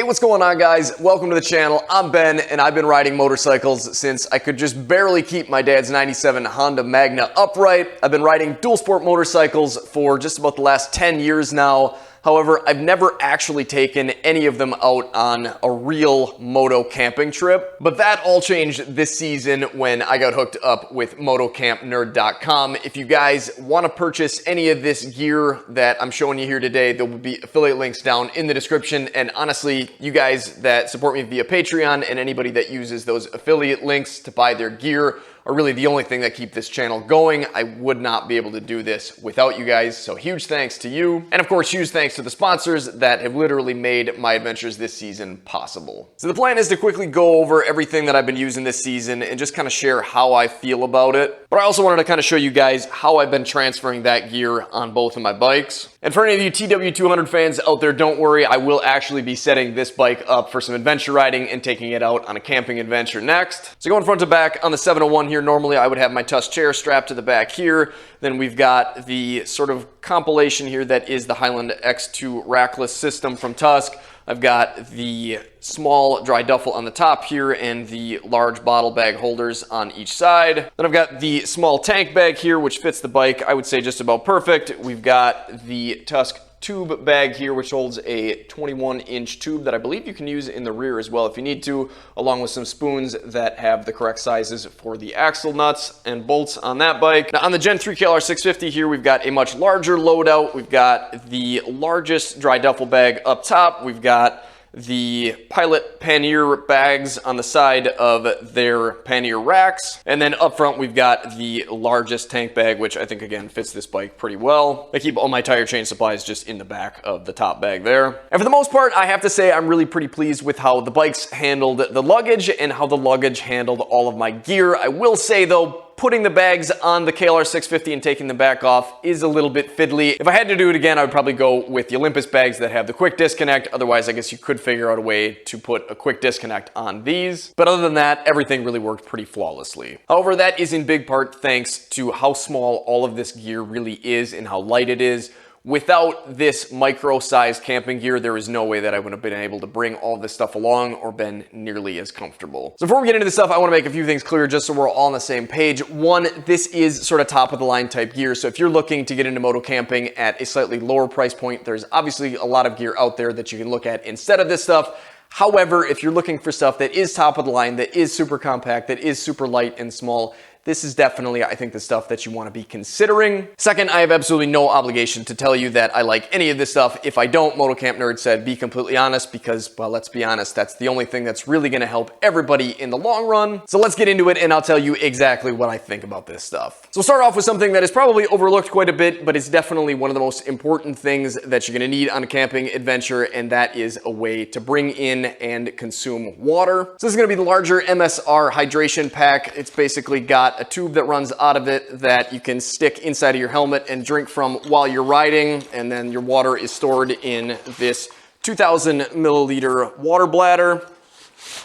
Hey, what's going on, guys? Welcome to the channel. I'm Ben, and I've been riding motorcycles since I could just barely keep my dad's 97 Honda Magna upright. I've been riding dual sport motorcycles for just about the last 10 years now. However, I've never actually taken any of them out on a real moto camping trip. But that all changed this season when I got hooked up with motocampnerd.com. If you guys want to purchase any of this gear that I'm showing you here today, there will be affiliate links down in the description. And honestly, you guys that support me via Patreon and anybody that uses those affiliate links to buy their gear are really the only thing that keep this channel going. I would not be able to do this without you guys, so huge thanks to you. And of course, huge thanks to the sponsors that have literally made my adventures this season possible. So the plan is to quickly go over everything that I've been using this season and just kind of share how I feel about it. But I also wanted to kind of show you guys how I've been transferring that gear on both of my bikes. And for any of you TW200 fans out there, don't worry, I will actually be setting this bike up for some adventure riding and taking it out on a camping adventure next. So going front to back on the 701 here, normally I would have my Tusk chair strapped to the back here. Then we've got the sort of compilation here that is the Highland X2 rackless system from Tusk. I've got the small dry duffel on the top here and the large bottle bag holders on each side. Then I've got the small tank bag here, which fits the bike, I would say, just about perfect. We've got the Tusk tube bag here, which holds a 21-inch tube that I believe you can use in the rear as well if you need to, along with some spoons that have the correct sizes for the axle nuts and bolts on that bike. Now on the Gen 3 KLR 650 here, we've got a much larger loadout. We've got the largest dry duffel bag up top. We've got the Pilot pannier bags on the side of their pannier racks. And then up front, we've got the largest tank bag, which I think, again, fits this bike pretty well. I keep all my tire chain supplies just in the back of the top bag there. And for the most part, I have to say I'm really pretty pleased with how the bikes handled the luggage and how the luggage handled all of my gear. I will say, though, putting the bags on the KLR 650 and taking them back off is a little bit fiddly. If I had to do it again, I would probably go with the Olympus bags that have the quick disconnect. Otherwise, I guess you could figure out a way to put a quick disconnect on these. But other than that, everything really worked pretty flawlessly. However, that is in big part thanks to how small all of this gear really is and how light it is. Without this micro-sized camping gear, there is no way that I would have been able to bring all this stuff along or been nearly as comfortable. So before we get into this stuff, I want to make a few things clear just so we're all on the same page. One, this is sort of top-of-the-line type gear, so if you're looking to get into moto camping at a slightly lower price point, there's obviously a lot of gear out there that you can look at instead of this stuff. However, if you're looking for stuff that is top-of-the-line, that is super compact, that is super light and small, this is definitely, I think, the stuff that you want to be considering. Second, I have absolutely no obligation to tell you that I like any of this stuff. If I don't, Motocamp Nerd said be completely honest because, well, let's be honest, that's the only thing that's really going to help everybody in the long run. So let's get into it and I'll tell you exactly what I think about this stuff. So we'll start off with something that is probably overlooked quite a bit, but it's definitely one of the most important things that you're going to need on a camping adventure, and that is a way to bring in and consume water. So this is going to be the larger MSR hydration pack. It's basically got a tube that runs out of it that you can stick inside of your helmet and drink from while you're riding, and then your water is stored in this 2,000 milliliter water bladder.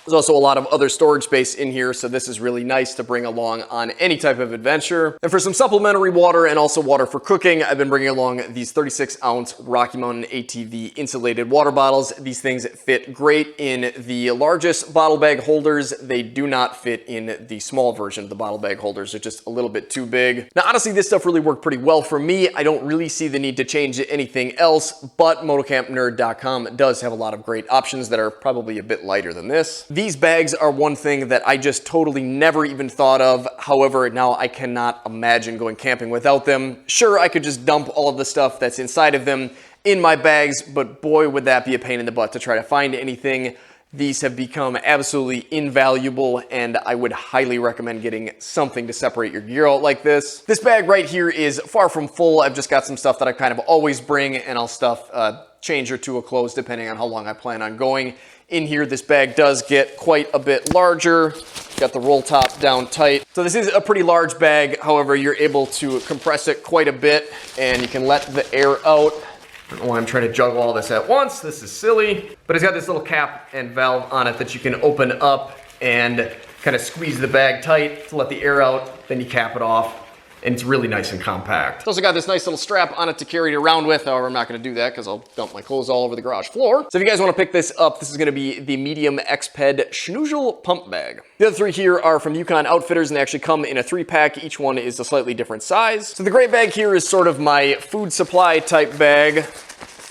There's also a lot of other storage space in here, so this is really nice to bring along on any type of adventure. And for some supplementary water and also water for cooking, I've been bringing along these 36-ounce Rocky Mountain ATV insulated water bottles. These things fit great in the largest bottle bag holders. They do not fit in the small version of the bottle bag holders. They're just a little bit too big. Now, honestly, this stuff really worked pretty well for me. I don't really see the need to change anything else, but motocampnerd.com does have a lot of great options that are probably a bit lighter than this. These bags are one thing that I just totally never even thought of. However, now I cannot imagine going camping without them. Sure, I could just dump all of the stuff that's inside of them in my bags, but boy, would that be a pain in the butt to try to find anything. These have become absolutely invaluable, and I would highly recommend getting something to separate your gear out like this. This bag right here is far from full. I've just got some stuff that I kind of always bring, and I'll stuff a change or two of clothes depending on how long I plan on going. In here, this bag does get quite a bit larger. Got the roll top down tight. So this is a pretty large bag. However, you're able to compress it quite a bit, and you can let the air out. I don't know why I'm trying to juggle all this at once. This is silly. But it's got this little cap and valve on it that you can open up and kind of squeeze the bag tight to let the air out. Then you cap it off. and it's really nice and compact. It's also got this nice little strap on it to carry it around with. However, I'm not gonna do that because I'll dump my clothes all over the garage floor. So if you guys wanna pick this up, this is gonna be the medium EXPED Schnoozle pump bag. The other three here are from Yukon Outfitters, and they actually come in a 3-pack. Each one is a slightly different size. So the gray bag here is sort of my food supply type bag.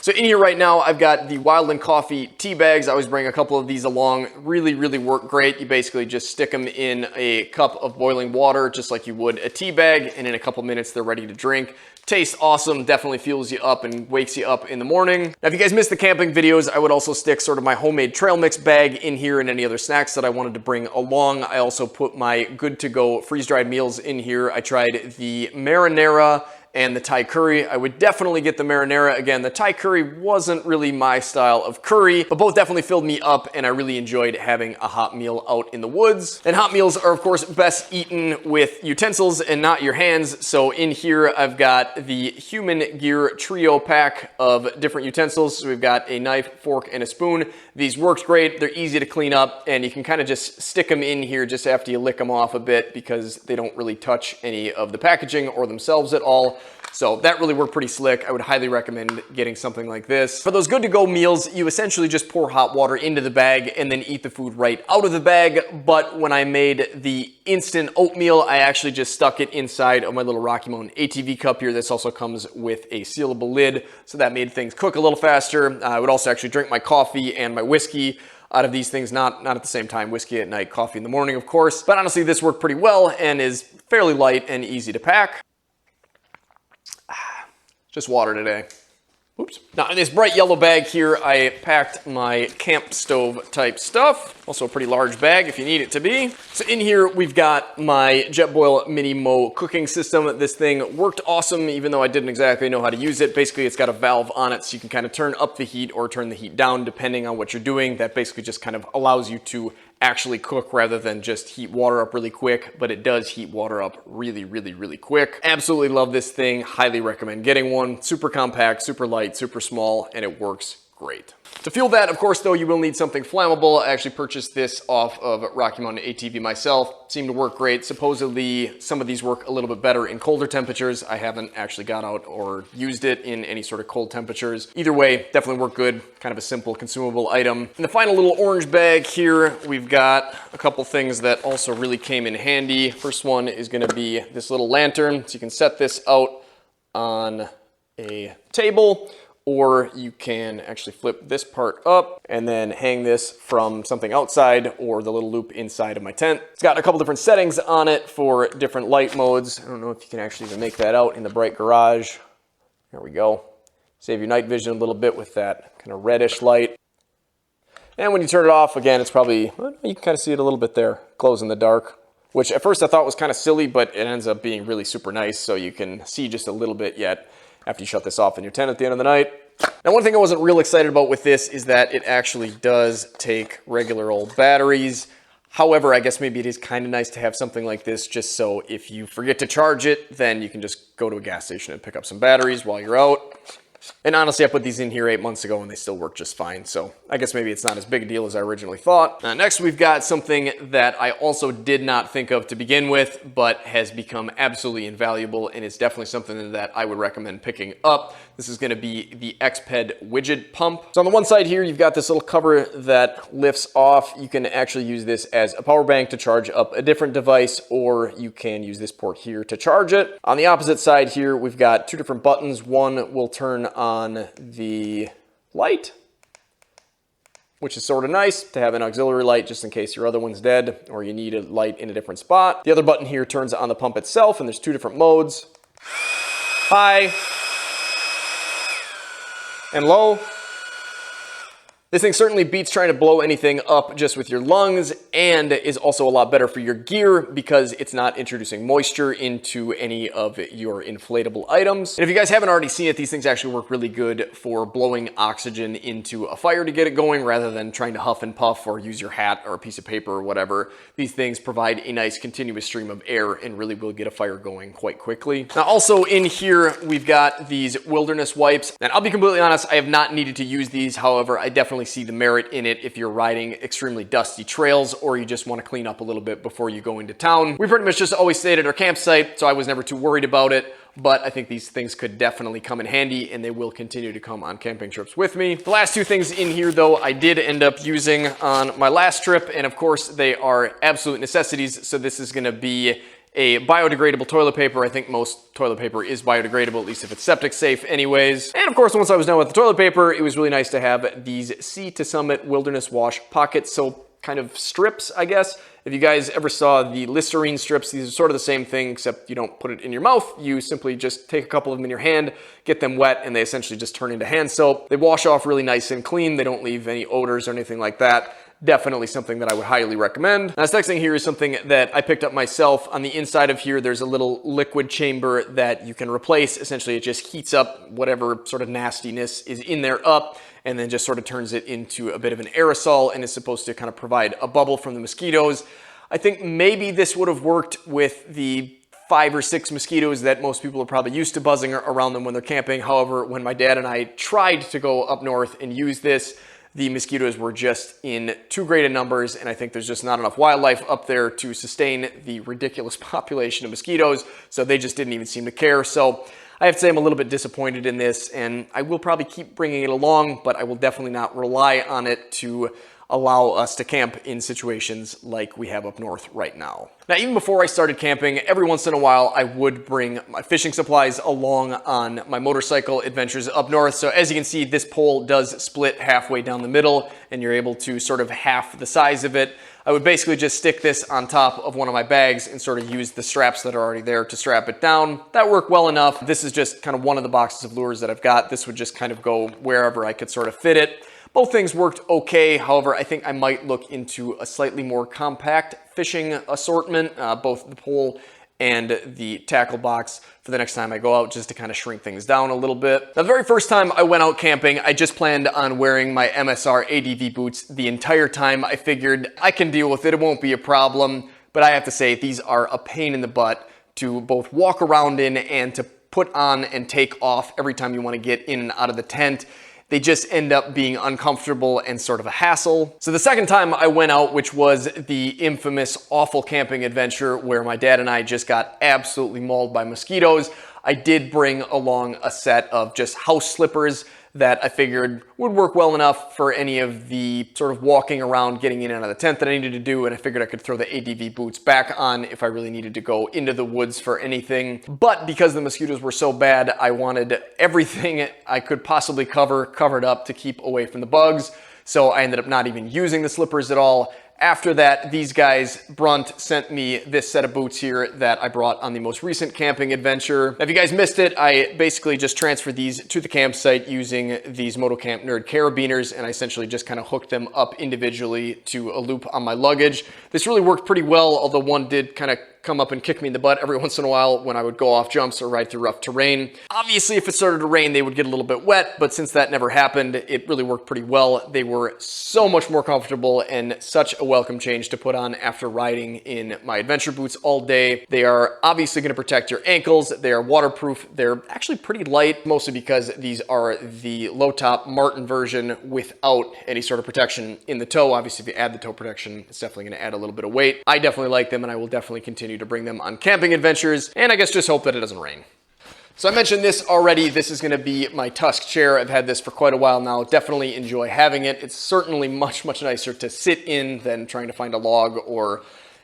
So in here right now, I've got the Wildland Coffee tea bags. I always bring a couple of these along. Really, really work great. You basically just stick them in a cup of boiling water, just like you would a tea bag, and in a couple minutes, they're ready to drink. Tastes awesome, definitely fuels you up and wakes you up in the morning. Now, if you guys missed the camping videos, I would also stick sort of my homemade trail mix bag in here and any other snacks that I wanted to bring along. I also put my good-to-go freeze-dried meals in here. I tried the marinara and the Thai curry. I would definitely get the marinara. Again, the Thai curry wasn't really my style of curry, but both definitely filled me up, and I really enjoyed having a hot meal out in the woods. And hot meals are, of course, best eaten with utensils and not your hands. So in here, I've got the Human Gear Trio pack of different utensils. So we've got a knife, fork, and a spoon. These worked great. They're easy to clean up, and you can kind of just stick them in here just after you lick them off a bit because they don't really touch any of the packaging or themselves at all. So that really worked pretty slick. I would highly recommend getting something like this. For those good-to-go meals, you essentially just pour hot water into the bag and then eat the food right out of the bag. But when I made the instant oatmeal, I actually just stuck it inside of my little Rocky Mountain ATV cup here. This also comes with a sealable lid, so that made things cook a little faster. I would also actually drink my coffee and my whiskey out of these things, not at the same time. Whiskey at night, coffee in the morning, of course. But honestly, this worked pretty well and is fairly light and easy to pack. Just water today. Oops. Now in this bright yellow bag here, I packed my camp stove type stuff. Also a pretty large bag if you need it to be. So in here, we've got my Jetboil Minimo cooking system. This thing worked awesome, even though I didn't exactly know how to use it. Basically, it's got a valve on it, so you can kind of turn up the heat or turn the heat down depending on what you're doing. That basically just kind of allows you to actually cook rather than just heat water up really quick, but it does heat water up really, really, really quick. Absolutely love this thing. Highly recommend getting one. Super compact, super light, super small, and it works great. To fuel that, of course, though, you will need something flammable. I actually purchased this off of Rocky Mountain ATV myself. Seemed to work great. Supposedly, some of these work a little bit better in colder temperatures. I haven't actually got out or used it in any sort of cold temperatures. Either way, definitely worked good. Kind of a simple consumable item. In the final little orange bag here, we've got a couple things that also really came in handy. First one is going to be this little lantern. So you can set this out on a table, or you can actually flip this part up and then hang this from something outside or the little loop inside of my tent. It's got a couple different settings on it for different light modes. I don't know if you can actually even make that out in the bright garage. There we go. Save your night vision a little bit with that kind of reddish light. And when you turn it off, again, it's probably, well, you can kind of see it a little bit there, glows in the dark, which at first I thought was kind of silly, but it ends up being really super nice. So you can see just a little bit yet after you shut this off in your tent at the end of the night. Now, one thing I wasn't real excited about with this is that it actually does take regular old batteries. However, I guess maybe it is kind of nice to have something like this just so if you forget to charge it, then you can just go to a gas station and pick up some batteries while you're out. And honestly, I put these in here 8 months ago and they still work just fine. So I guess maybe it's not as big a deal as I originally thought. Next, we've got something that I also did not think of to begin with, but has become absolutely invaluable. And it's definitely something that I would recommend picking up. This is going to be the EXPED Widget pump. So on the one side here, you've got this little cover that lifts off. You can actually use this as a power bank to charge up a different device, or you can use this port here to charge it. On the opposite side here, we've got two different buttons. One will turn on the light, which is sort of nice to have an auxiliary light just in case your other one's dead or you need a light in a different spot. The other button here turns on the pump itself, and there's two different modes: high and low. This thing certainly beats trying to blow anything up just with your lungs, and is also a lot better for your gear because it's not introducing moisture into any of your inflatable items. And if you guys haven't already seen it, these things actually work really good for blowing oxygen into a fire to get it going rather than trying to huff and puff or use your hat or a piece of paper or whatever. These things provide a nice continuous stream of air and really will get a fire going quite quickly. Now also in here, we've got these wilderness wipes, and I'll be completely honest, I have not needed to use these. However, I definitely definitely see the merit in it if you're riding extremely dusty trails or you just want to clean up a little bit before you go into town. We pretty much just always stayed at our campsite, so I was never too worried about it. But I think these things could definitely come in handy, and they will continue to come on camping trips with me. The last two things in here, though, I did end up using on my last trip, and of course, they are absolute necessities. So this is going to be a biodegradable toilet paper. I think most toilet paper is biodegradable, at least if it's septic safe anyways. And of course, once I was done with the toilet paper, it was really nice to have these Sea to Summit Wilderness Wash Pocket Soap kind of strips, I guess. If you guys ever saw the Listerine strips, these are sort of the same thing, except you don't put it in your mouth. You simply just take a couple of them in your hand, get them wet, and they essentially just turn into hand soap. They wash off really nice and clean. They don't leave any odors or anything like that. Definitely something that I would highly recommend. Now, this next thing here is something that I picked up myself. On the inside of here, there's a little liquid chamber that you can replace. Essentially, it just heats up whatever sort of nastiness is in there up, and then just sort of turns it into a bit of an aerosol, and is supposed to kind of provide a bubble from the mosquitoes. I think maybe this would have worked with the 5 or 6 mosquitoes that most people are probably used to buzzing around them when they're camping. However, when my dad and I tried to go up north and use this, the mosquitoes were just in too great a numbers, and I think there's just not enough wildlife up there to sustain the ridiculous population of mosquitoes, so they just didn't even seem to care. So I have to say I'm a little bit disappointed in this, and I will probably keep bringing it along, but I will definitely not rely on it to allow us to camp in situations like we have up north right now. Now, even before I started camping, every once in a while, I would bring my fishing supplies along on my motorcycle adventures up north. So as you can see, this pole does split halfway down the middle, and you're able to sort of half the size of it. I would basically just stick this on top of one of my bags and sort of use the straps that are already there to strap it down. That worked well enough. This is just kind of one of the boxes of lures that I've got. This would just kind of go wherever I could sort of fit it. Both things worked okay. However, I think I might look into a slightly more compact fishing assortment, both the pole and the tackle box, for the next time I go out, just to kind of shrink things down a little bit. Now, the very first time I went out camping, I just planned on wearing my MSR ADV boots the entire time. I figured I can deal with it. It won't be a problem. But I have to say, these are a pain in the butt to both walk around in and to put on and take off every time you want to get in and out of the tent. They just end up being uncomfortable and sort of a hassle. So the second time I went out, which was the infamous awful camping adventure where my dad and I just got absolutely mauled by mosquitoes, I did bring along a set of just house slippers that I figured would work well enough for any of the sort of walking around, getting in and out of the tent that I needed to do, and I figured I could throw the ADV boots back on if I really needed to go into the woods for anything. But because the mosquitoes were so bad, I wanted everything I could possibly covered up to keep away from the bugs, so I ended up not even using the slippers at all. After that, these guys, Brunt, sent me this set of boots here that I brought on the most recent camping adventure. Now, if you guys missed it, I basically just transferred these to the campsite using these motocamp nerd carabiners, and I essentially just kind of hooked them up individually to a loop on my luggage. This really worked pretty well, although one did kind of come up and kick me in the butt every once in a while when I would go off jumps or ride through rough terrain. Obviously, if it started to rain, they would get a little bit wet, but since that never happened, it really worked pretty well. They were so much more comfortable and such a welcome change to put on after riding in my adventure boots all day. They are obviously going to protect your ankles. They are waterproof. They're actually pretty light, mostly because these are the low-top Martin version without any sort of protection in the toe. Obviously, if you add the toe protection, it's definitely going to add a little bit of weight. I definitely like them, and I will definitely continue to bring them on camping adventures, and I guess just hope that it doesn't rain. So I mentioned this already. This is going to be my Tusk chair. I've had this for quite a while now. Definitely enjoy having it. It's certainly much nicer to sit in than trying to find a log or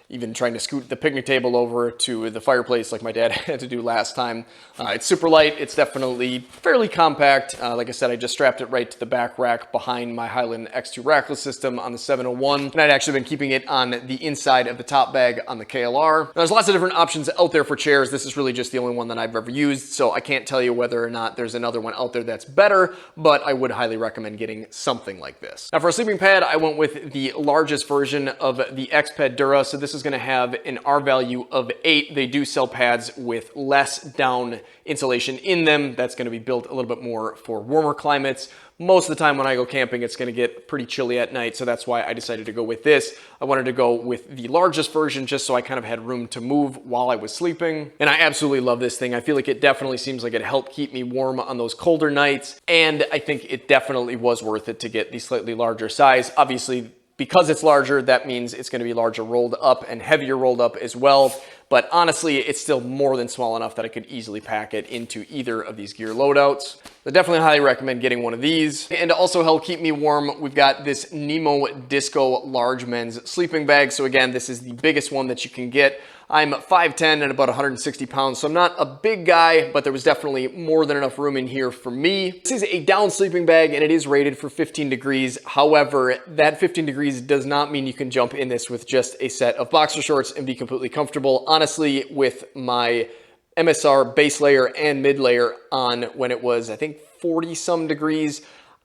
even trying to scoot the picnic table over to the fireplace like my dad had to do last time. It's super light. It's definitely fairly compact. Like I said, I just strapped it right to the back rack behind my Highland X2 rackless system on the 701. And I'd actually been keeping it on the inside of the top bag on the KLR. Now, there's lots of different options out there for chairs. This is really just the only one that I've ever used, so I can't tell you whether or not there's another one out there that's better, but I would highly recommend getting something like this. Now, for a sleeping pad, I went with the largest version of the EXPED Dura. So this is is going to have an R value of 8. They do sell pads with less down insulation in them. That's going to be built a little bit more for warmer climates. Most of the time when I go camping, it's going to get pretty chilly at night, so that's why I decided to go with this. I wanted to go with the largest version just so I kind of had room to move while I was sleeping. And I absolutely love this thing. I feel like it definitely seems like it helped keep me warm on those colder nights, and I think it definitely was worth it to get the slightly larger size. Obviously, because it's larger, that means it's going to be larger rolled up and heavier rolled up as well. But honestly, it's still more than small enough that I could easily pack it into either of these gear loadouts. I definitely highly recommend getting one of these. And to also help keep me warm, we've got this NEMO Disco Large Men's Sleeping Bag. So again, this is the biggest one that you can get. I'm 5'10" and about 160 pounds, so I'm not a big guy, but there was definitely more than enough room in here for me. This is a down sleeping bag, and it is rated for 15 degrees. However, that 15 degrees does not mean you can jump in this with just a set of boxer shorts and be completely comfortable. Honestly, with my MSR base layer and mid layer on when it was, I think, 40-some degrees,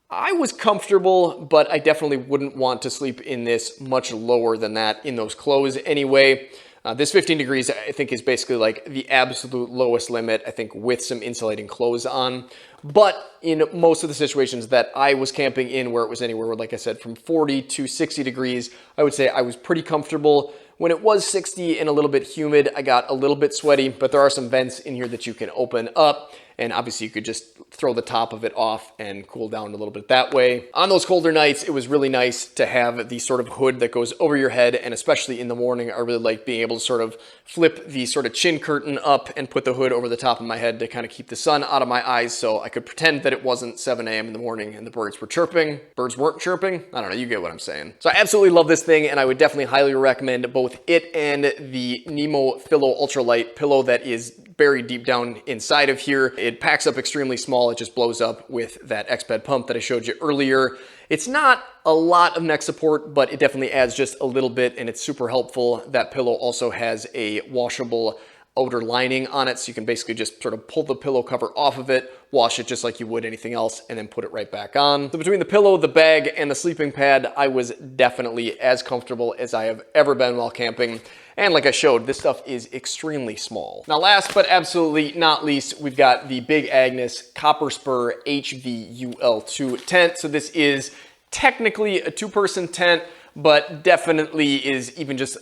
I was comfortable, but I definitely wouldn't want to sleep in this much lower than that in those clothes anyway. This 15 degrees, I think, is basically like the absolute lowest limit, I think, with some insulating clothes on. But in most of the situations that I was camping in, where it was anywhere, like I said, from 40 to 60 degrees, I would say I was pretty comfortable. When it was 60 and a little bit humid, I got a little bit sweaty, but there are some vents in here that you can open up. And obviously you could just throw the top of it off and cool down a little bit that way. On those colder nights, it was really nice to have the sort of hood that goes over your head. And especially in the morning, I really like being able to sort of flip the sort of chin curtain up and put the hood over the top of my head to kind of keep the sun out of my eyes, so I could pretend that it wasn't 7 a.m. in the morning and the birds were chirping. Birds weren't chirping? I don't know, you get what I'm saying. So I absolutely love this thing, and I would definitely highly recommend both it and the NEMO Fillo Ultralight pillow that is buried deep down inside of here. It packs up extremely small. It just blows up with that EXPED pump that I showed you earlier. It's not a lot of neck support, but it definitely adds just a little bit, and it's super helpful. That pillow also has a washable outer lining on it, so you can basically just sort of pull the pillow cover off of it, wash it just like you would anything else, and then put it right back on. So between the pillow, the bag, and the sleeping pad, I was definitely as comfortable as I have ever been while camping. And like I showed, this stuff is extremely small. Now last but absolutely not least, we've got the Big Agnes Copper Spur HVUL2 tent. So this is technically a two-person tent, but definitely is even just,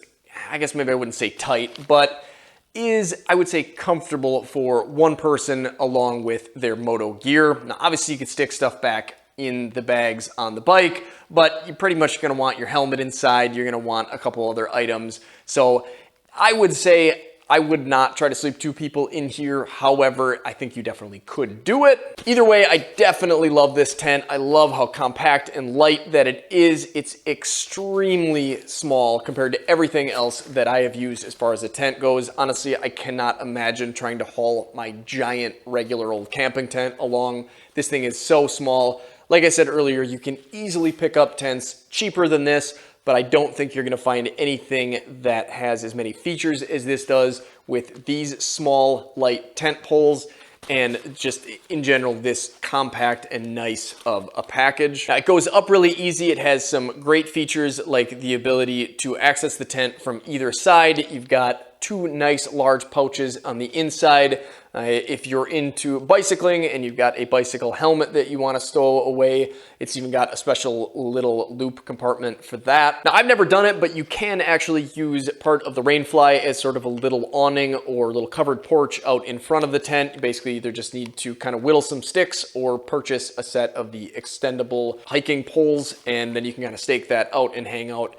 I guess maybe I wouldn't say tight, but is, I would say, comfortable for one person along with their moto gear. Now obviously you could stick stuff back in the bags on the bike, but you're pretty much going to want your helmet inside. You're going to want a couple other items. So I would say I would not try to sleep two people in here. However, I think you definitely could do it. Either way, I definitely love this tent. I love how compact and light that it is. It's extremely small compared to everything else that I have used as far as a tent goes. Honestly, I cannot imagine trying to haul my giant regular old camping tent along. This thing is so small. Like I said earlier, you can easily pick up tents cheaper than this, but I don't think you're going to find anything that has as many features as this does with these small, light tent poles and just in general, this compact and nice of a package. Now, it goes up really easy. It has some great features like the ability to access the tent from either side. You've got two nice large pouches on the inside. If you're into bicycling and you've got a bicycle helmet that you want to stow away, it's even got a special little loop compartment for that. Now, I've never done it, but you can actually use part of the Rainfly as sort of a little awning or a little covered porch out in front of the tent. You basically either just need to kind of whittle some sticks or purchase a set of the extendable hiking poles, and then you can kind of stake that out and hang out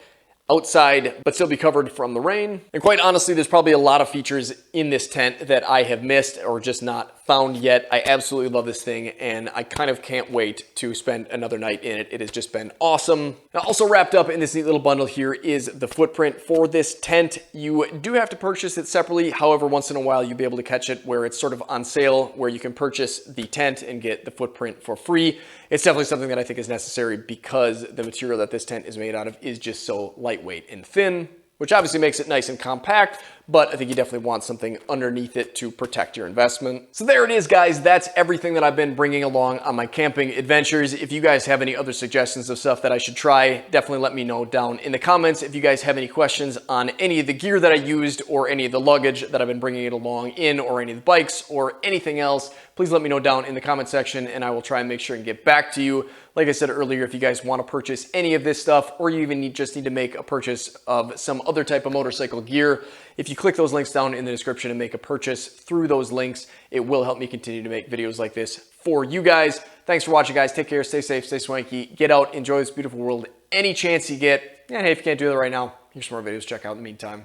outside, but still be covered from the rain. And quite honestly, there's probably a lot of features in this tent that I have missed or just not found yet. I absolutely love this thing, and I kind of can't wait to spend another night in it. It has just been awesome. Now, also wrapped up in this neat little bundle here is the footprint for this tent. You do have to purchase it separately. However, once in a while, you'll be able to catch it where it's sort of on sale, where you can purchase the tent and get the footprint for free. It's definitely something that I think is necessary because the material that this tent is made out of is just so lightweight and thin. which obviously makes it nice and compact, but I think you definitely want something underneath it to protect your investment. So there it is, guys. That's everything that I've been bringing along on my camping adventures. If you guys have any other suggestions of stuff that I should try, definitely let me know down in the comments. If you guys have any questions on any of the gear that I used or any of the luggage that I've been bringing it along in, or any of the bikes or anything else, please let me know down in the comment section and I will try and make sure and get back to you. Like I said earlier, if you guys want to purchase any of this stuff, or you even just need to make a purchase of some other type of motorcycle gear, if you click those links down in the description and make a purchase through those links, it will help me continue to make videos like this for you guys. Thanks for watching, guys. Take care, stay safe, stay swanky, get out, enjoy this beautiful world any chance you get. And hey, if you can't do that right now, here's some more videos to check out in the meantime.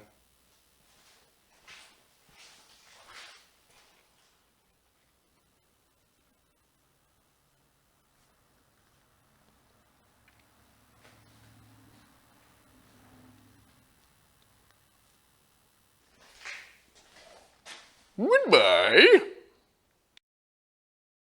Goodbye.